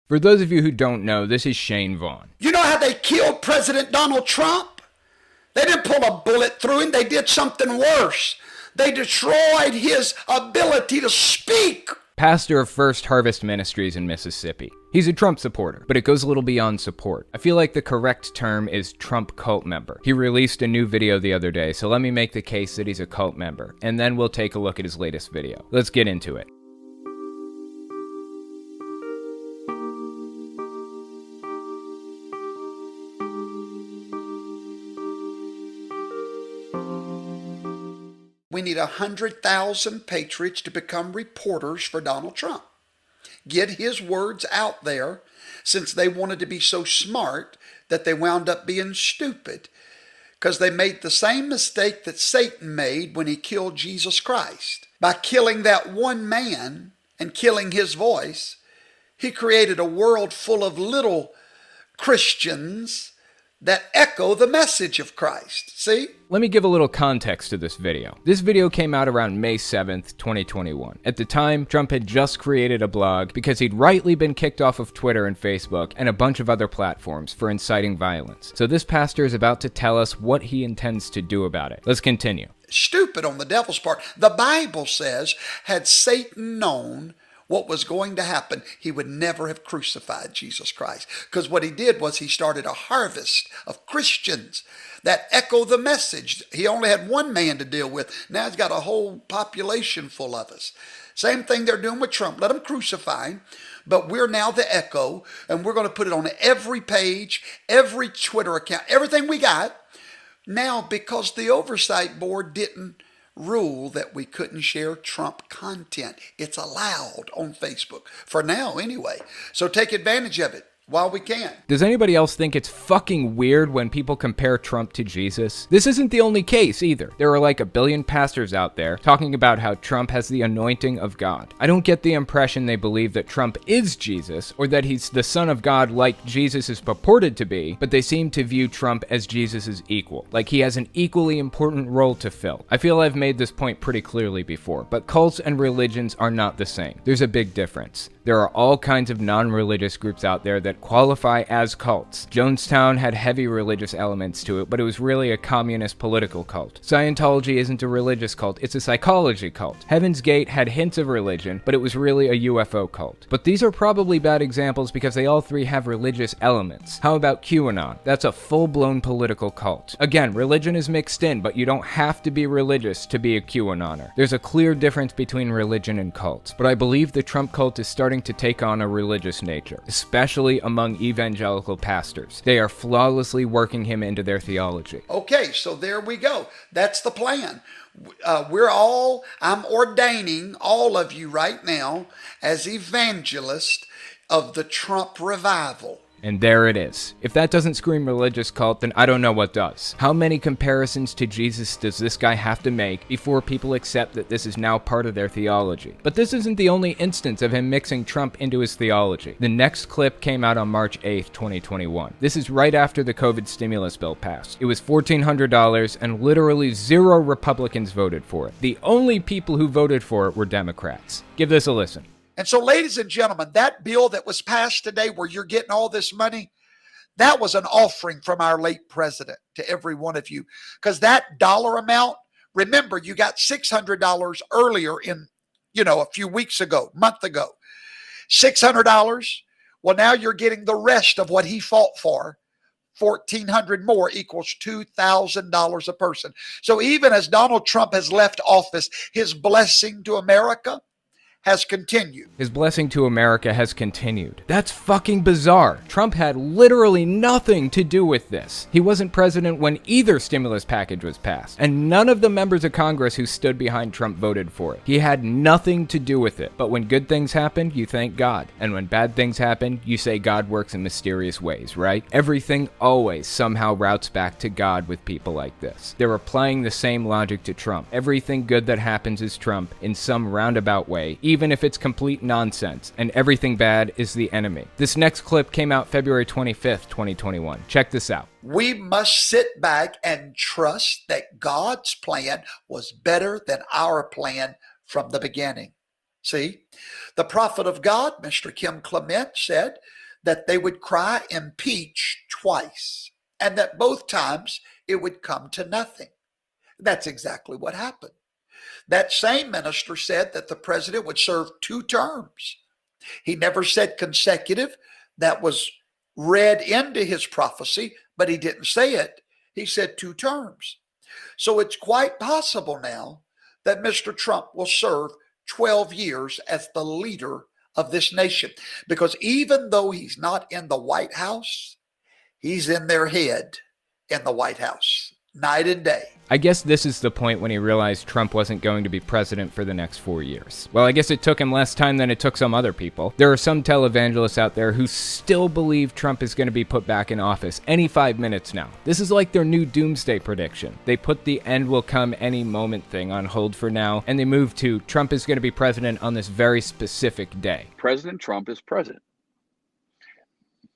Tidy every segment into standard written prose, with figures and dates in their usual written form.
For those of you who don't know, this is Shane Vaughn. You know how they killed President Donald Trump? They didn't pull a bullet through him. They did something worse. They destroyed his ability to speak. Pastor of First Harvest Ministries in Mississippi. He's a Trump supporter, but it goes a little beyond support. I feel like the correct term is Trump cult member. He released a new video the other day, so let me make the case that he's a cult member, and then we'll take a look at his latest video. Let's get into it. We need 100,000 patriots to become reporters for Donald Trump. Get his words out there, since they wanted to be so smart that they wound up being stupid, because they made the same mistake that Satan made when he killed Jesus Christ. By killing that one man and killing his voice, he created a world full of little Christians that echo the message of Christ. See? Let me give a little context to this video. This video came out around May 7th, 2021. At the time, Trump had just created a blog because he'd rightly been kicked off of Twitter and Facebook and a bunch of other platforms for inciting violence. So this pastor is about to tell us what he intends to do about it. Let's continue. Stupid on the devil's part. The Bible says, had Satan known what was going to happen, he would never have crucified Jesus Christ. Because what he did was he started a harvest of Christians that echo the message. He only had one man to deal with. Now he's got a whole population full of us. Same thing they're doing with Trump. Let them crucify him. But we're now the echo, and we're going to put it on every page, every Twitter account, everything we got. Now, because the oversight board didn't rule that we couldn't share Trump content. It's allowed on Facebook, for now anyway. So take advantage of it while we can. Does anybody else think it's fucking weird when people compare Trump to Jesus? This isn't the only case either. There are like a billion pastors out there talking about how Trump has the anointing of God. I don't get the impression they believe that Trump is Jesus or that he's the son of God like Jesus is purported to be, but they seem to view Trump as Jesus' equal, like he has an equally important role to fill. I feel I've made this point pretty clearly before, but cults and religions are not the same. There's a big difference. There are all kinds of non-religious groups out there that qualify as cults. Jonestown had heavy religious elements to it, but it was really a communist political cult. Scientology isn't a religious cult, it's a psychology cult. Heaven's Gate had hints of religion, but it was really a UFO cult. But these are probably bad examples because they all three have religious elements. How about QAnon? That's a full-blown political cult. Again, religion is mixed in, but you don't have to be religious to be a QAnoner. There's a clear difference between religion and cults, but I believe the Trump cult is starting to take on a religious nature, especially among evangelical pastors. They are flawlessly working him into their theology. Okay, so there we go. That's the plan. I'm ordaining all of you right now as evangelists of the Trump revival. And there it is. If that doesn't scream religious cult, then I don't know what does. How many comparisons to Jesus does this guy have to make before people accept that this is now part of their theology? But this isn't the only instance of him mixing Trump into his theology. The next clip came out on March 8th, 2021. This is right after the COVID stimulus bill passed. It was $1,400 and literally 0 Republicans voted for it. The only people who voted for it were Democrats. Give this a listen. And so, ladies and gentlemen, that bill that was passed today where you're getting all this money, that was an offering from our late president to every one of you. Because that dollar amount, remember, you got $600 earlier in, a few weeks ago, month ago. $600. Well, now you're getting the rest of what he fought for. $1,400 more equals $2,000 a person. So even as Donald Trump has left office, his blessing to America has continued. His blessing to America has continued. That's fucking bizarre. Trump had literally nothing to do with this. He wasn't president when either stimulus package was passed, and none of the members of Congress who stood behind Trump voted for it. He had nothing to do with it. But when good things happen, you thank God. And when bad things happen, you say God works in mysterious ways, right? Everything always somehow routes back to God with people like this. They're applying the same logic to Trump. Everything good that happens is Trump in some roundabout way, even if it's complete nonsense, and everything bad is the enemy. This next clip came out February 25th, 2021. Check this out. We must sit back and trust that God's plan was better than our plan from the beginning. See, the prophet of God, Mr. Kim Clement, said that they would cry impeach twice, and that both times it would come to nothing. That's exactly what happened. That same minister said that the president would serve 2 terms. He never said consecutive. That was read into his prophecy, but he didn't say it. He said 2 terms. So it's quite possible now that Mr. Trump will serve 12 years as the leader of this nation, because even though he's not in the White House, he's in their head in the White House, night and day. I guess this is the point when he realized Trump wasn't going to be president for the next 4 years. Well, I guess it took him less time than it took some other people. There are some televangelists out there who still believe Trump is going to be put back in office any 5 minutes now. This is like their new doomsday prediction. They put the end will come any moment thing on hold for now, and they move to Trump is going to be president on this very specific day. President Trump is president.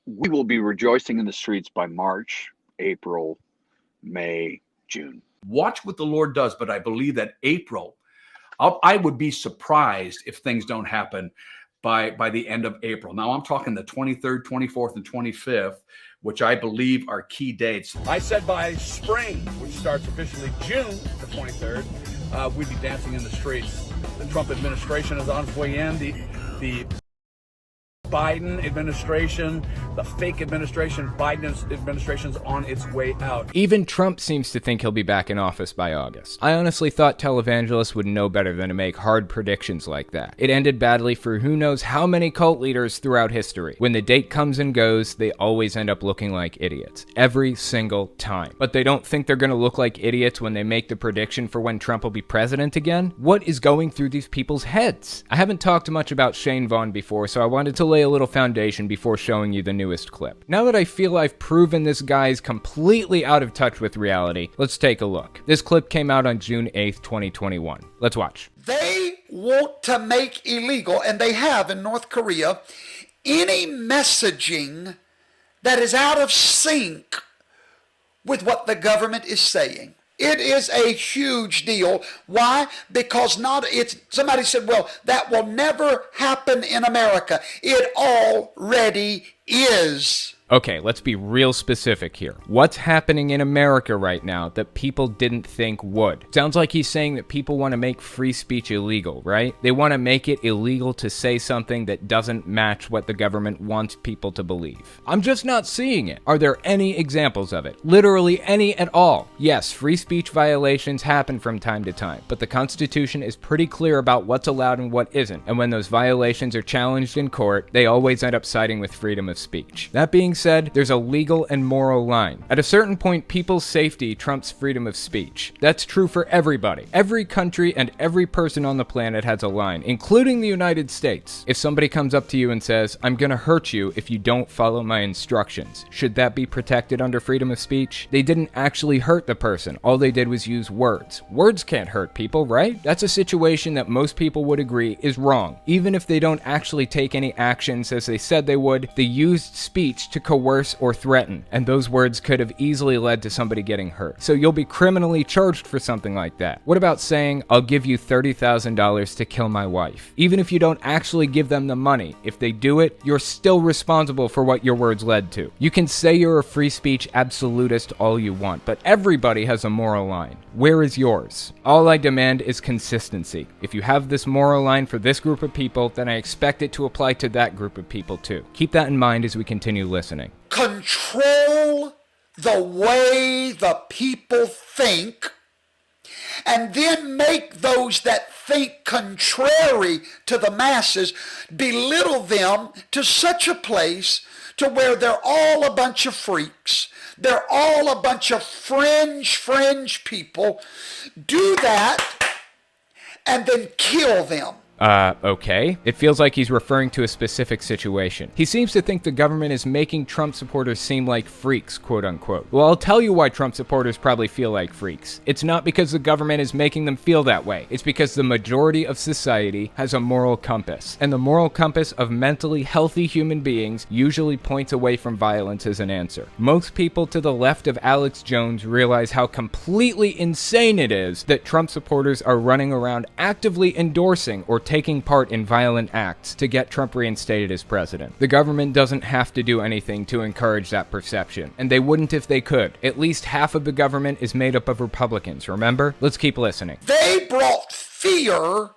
We will be rejoicing in the streets by March, April, May, June. Watch what the Lord does, but I believe that April, I would be surprised if things don't happen by the end of April. Now, I'm talking the 23rd, 24th, and 25th, which I believe are key dates. I said by spring, which starts officially June the 23rd, we'd be dancing in the streets. The Trump administration is on its way in. The Biden administration, the fake administration, Biden's administration's on its way out. Even Trump seems to think he'll be back in office by August. I honestly thought televangelists would know better than to make hard predictions like that. It ended badly for who knows how many cult leaders throughout history. When the date comes and goes, they always end up looking like idiots. Every single time. But they don't think they're going to look like idiots when they make the prediction for when Trump will be president again? What is going through these people's heads? I haven't talked much about Shane Vaughn before, so I wanted to lay a little foundation before showing you the newest clip. Now that I feel I've proven this guy is completely out of touch with reality, let's take a look. This clip came out on June 8th, 2021. Let's watch. They want to make illegal, and they have in North Korea, any messaging that is out of sync with what the government is saying. It is a huge deal. Why? Because somebody said, well, that will never happen in America. It already is. Okay, let's be real specific here. What's happening in America right now that people didn't think would? Sounds like he's saying that people want to make free speech illegal, right? They want to make it illegal to say something that doesn't match what the government wants people to believe. I'm just not seeing it. Are there any examples of it? Literally any at all? Yes, free speech violations happen from time to time, but the Constitution is pretty clear about what's allowed and what isn't, and when those violations are challenged in court, they always end up siding with freedom of speech. That being said, there's a legal and moral line. At a certain point, people's safety trumps freedom of speech. That's true for everybody. Every country and every person on the planet has a line, including the United States. If somebody comes up to you and says, I'm gonna hurt you if you don't follow my instructions, should that be protected under freedom of speech? They didn't actually hurt the person. All they did was use words. Words can't hurt people, right? That's a situation that most people would agree is wrong. Even if they don't actually take any actions as they said they would, they used speech to coerce or threaten, and those words could have easily led to somebody getting hurt. So you'll be criminally charged for something like that. What about saying, I'll give you $30,000 to kill my wife? Even if you don't actually give them the money, if they do it, you're still responsible for what your words led to. You can say you're a free speech absolutist all you want, but everybody has a moral line. Where is yours? All I demand is consistency. If you have this moral line for this group of people, then I expect it to apply to that group of people too. Keep that in mind as we continue listening. Control the way the people think, and then make those that think contrary to the masses, belittle them to such a place to where they're all a bunch of freaks. They're all a bunch of fringe people. Do that and then kill them. Okay. It feels like he's referring to a specific situation. He seems to think the government is making Trump supporters seem like freaks, quote unquote. Well, I'll tell you why Trump supporters probably feel like freaks. It's not because the government is making them feel that way. It's because the majority of society has a moral compass, and the moral compass of mentally healthy human beings usually points away from violence as an answer. Most people to the left of Alex Jones realize how completely insane it is that Trump supporters are running around actively endorsing or taking part in violent acts to get Trump reinstated as president. The government doesn't have to do anything to encourage that perception, and they wouldn't if they could. At least half of the government is made up of Republicans, remember? Let's keep listening. They brought fear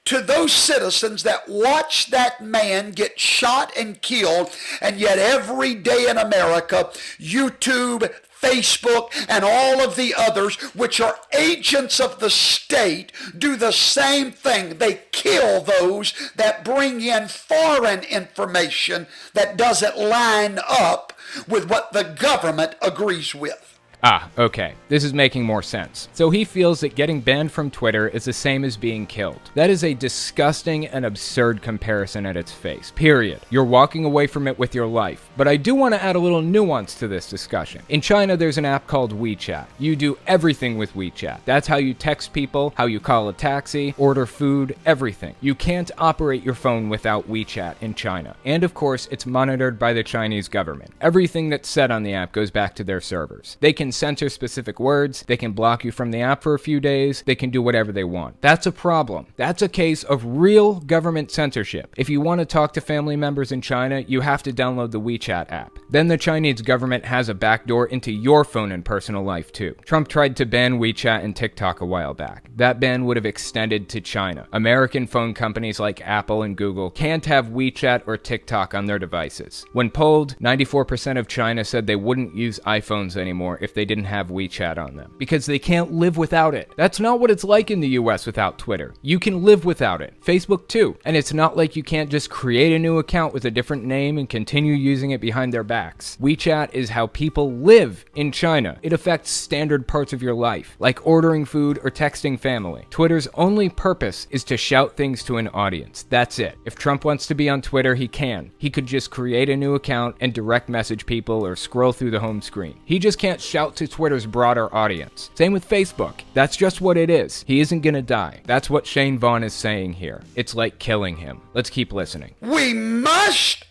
to those citizens that watched that man get shot and killed, and yet every day in America, YouTube, Facebook, and all of the others, which are agents of the state, do the same thing. They kill those that bring in foreign information that doesn't line up with what the government agrees with. Ah, okay. This is making more sense. So he feels that getting banned from Twitter is the same as being killed. That is a disgusting and absurd comparison at its face, period. You're walking away from it with your life. But I do want to add a little nuance to this discussion. In China, there's an app called WeChat. You do everything with WeChat. That's how you text people, how you call a taxi, order food, everything. You can't operate your phone without WeChat in China. And of course, it's monitored by the Chinese government. Everything that's said on the app goes back to their servers. They can censor specific words, they can block you from the app for a few days, they can do whatever they want. That's a problem. That's a case of real government censorship. If you want to talk to family members in China, you have to download the WeChat app. Then the Chinese government has a backdoor into your phone and personal life too. Trump tried to ban WeChat and TikTok a while back. That ban would have extended to China. American phone companies like Apple and Google can't have WeChat or TikTok on their devices. When polled, 94% of China said they wouldn't use iPhones anymore if they didn't have WeChat on them, because they can't live without it. That's not what it's like in the US without Twitter. You can live without it. Facebook too. And it's not like you can't just create a new account with a different name and continue using it behind their backs. WeChat is how people live in China. It affects standard parts of your life, like ordering food or texting family. Twitter's only purpose is to shout things to an audience. That's it. If Trump wants to be on Twitter, he can. He could just create a new account and direct message people or scroll through the home screen. He just can't shout to Twitter's broader audience. Same with Facebook. That's just what it is. He isn't gonna die. That's what Shane Vaughn is saying here. It's like killing him. Let's keep listening. We must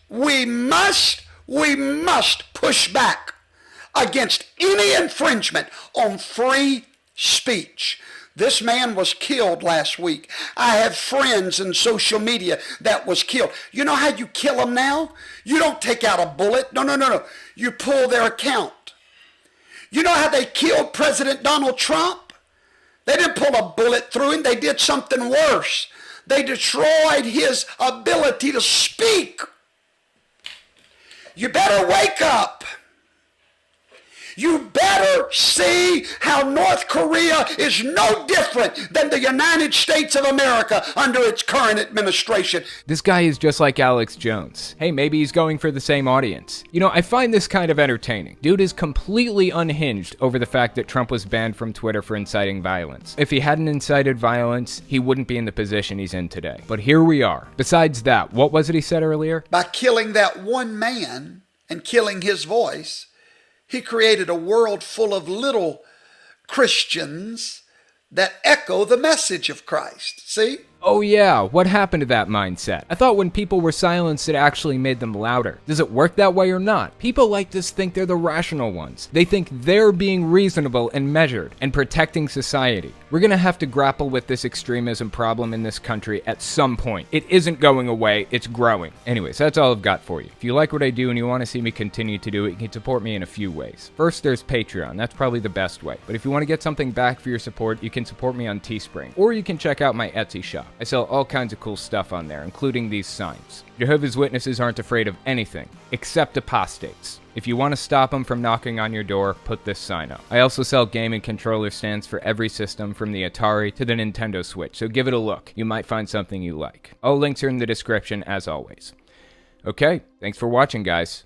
push back against any infringement on free speech. This man was killed last week. I have friends in social media that was killed. You know how you kill them now? You don't take out a bullet. No. You pull their account. You know how they killed President Donald Trump? They didn't pull a bullet through him. They did something worse. They destroyed his ability to speak. You better wake up. You better see how North Korea is no different than the United States of America under its current administration. This guy is just like Alex Jones. Hey, maybe he's going for the same audience. You know, I find this kind of entertaining. Dude is completely unhinged over the fact that Trump was banned from Twitter for inciting violence. If he hadn't incited violence, he wouldn't be in the position he's in today. But here we are. Besides that, what was it he said earlier? By killing that one man and killing his voice, he created a world full of little Christians that echo the message of Christ. See? Oh yeah, what happened to that mindset? I thought when people were silenced, it actually made them louder. Does it work that way or not? People like to think they're the rational ones. They think they're being reasonable and measured and protecting society. We're gonna have to grapple with this extremism problem in this country at some point. It isn't going away, it's growing. Anyways, that's all I've got for you. If you like what I do and you want to see me continue to do it, you can support me in a few ways. First, there's Patreon. That's probably the best way. But if you want to get something back for your support, you can support me on Teespring. Or you can check out my Etsy shop. I sell all kinds of cool stuff on there, including these signs. Jehovah's Witnesses aren't afraid of anything, except apostates. If you want to stop them from knocking on your door, put this sign up. I also sell gaming controller stands for every system from the Atari to the Nintendo Switch, so give it a look. You might find something you like. All links are in the description as always. Okay, thanks for watching, guys.